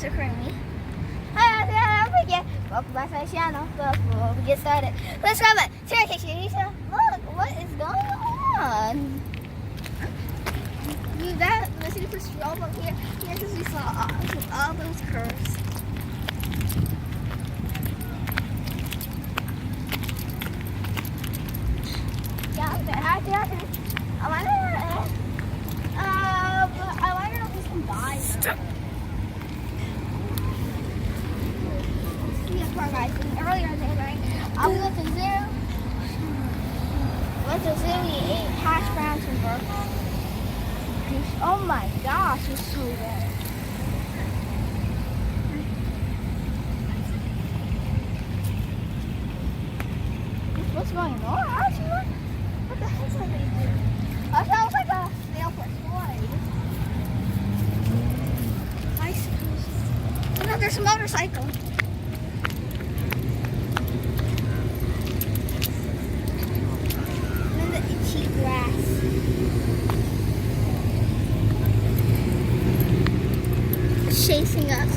so creamy. Don't forget, welcome back to my channel. Before we get started, let's grab it. Sarah, look, what is going on? Leave that. Let's see if we stroll up here. Here, because we saw all those curves. I wonder if this can die. Stop. Earlier today, I went to zoo. We ate hash browns and burgers. Oh my gosh, it's so good. What's going on? What the heck are they doing? That sounds like a snail for toys. Bicycles. Oh no, there's a motorcycle. And the itchy grass. It's chasing us.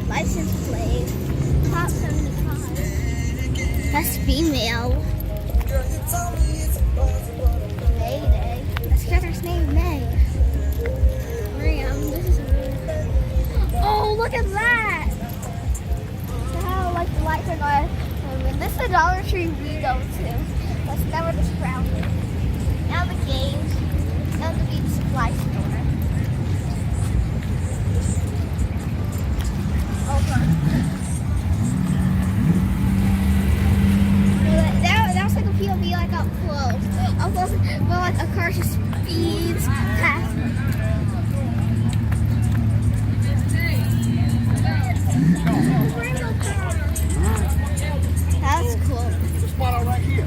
License plate, top 75. That's female. Mayday. That's Cather's name, May. Miriam, this is weird. Oh, look at that! How like the lights are going. This is the Dollar Tree we go to. Let's never this brown. Now the games. Now the beach supply store. That was like a POV, like up close. But like a car just speeds past. That's cool. It's a spot right here.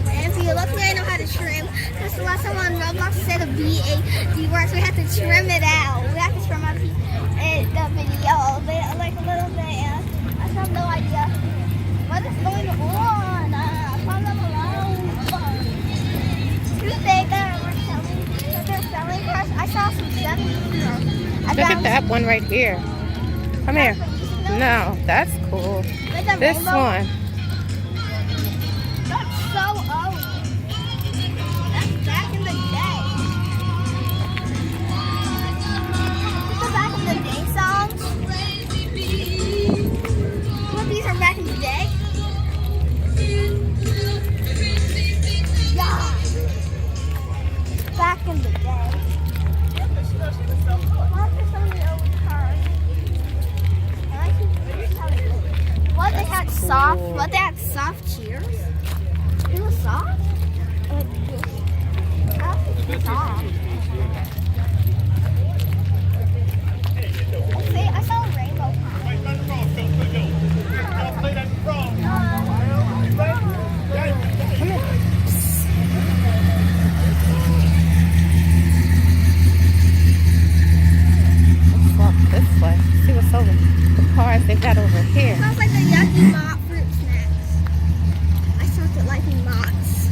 And if you look, I know how to trim. Because the last time on Roblox said a B-A-D word, so we have to trim it out. We have to trim out the video, like a little bit. I have no idea what is going on. I found them alone. Tuesday, they're selling cars. I saw some 70s. Look at that one right here. Come here. No, that's cool. This one. That's so old. That's back in the day. These are back in the day songs. What, these are back in the day? Yeah. Back in the day. What are some of the old cars? What, they had soft? What, they had soft cheers? It was soft? Soft. I saw a rainbow. Let's walk this way. See what's over the cars they got over here. It smells like the yucky mott fruit snacks. I started liking motts.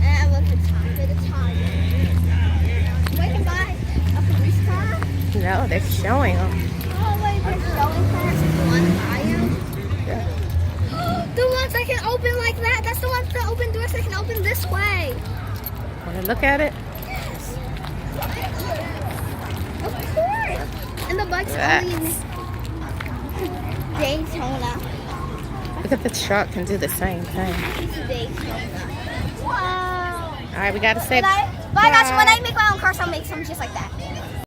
And look at the top of the tire. We can buy a police car. No, they're showing them. Oh, wait, they're showing cars in one buyer. Yeah. The ones that can open like that. That's the ones that open doors that can open this way. Want to look at it? Yes. Of course. And the bike's only in Daytona. Look at the truck can do the same thing. Daytona. Wow. All right, we got to say But I got you. When I make my own cars, I'll make some just like that.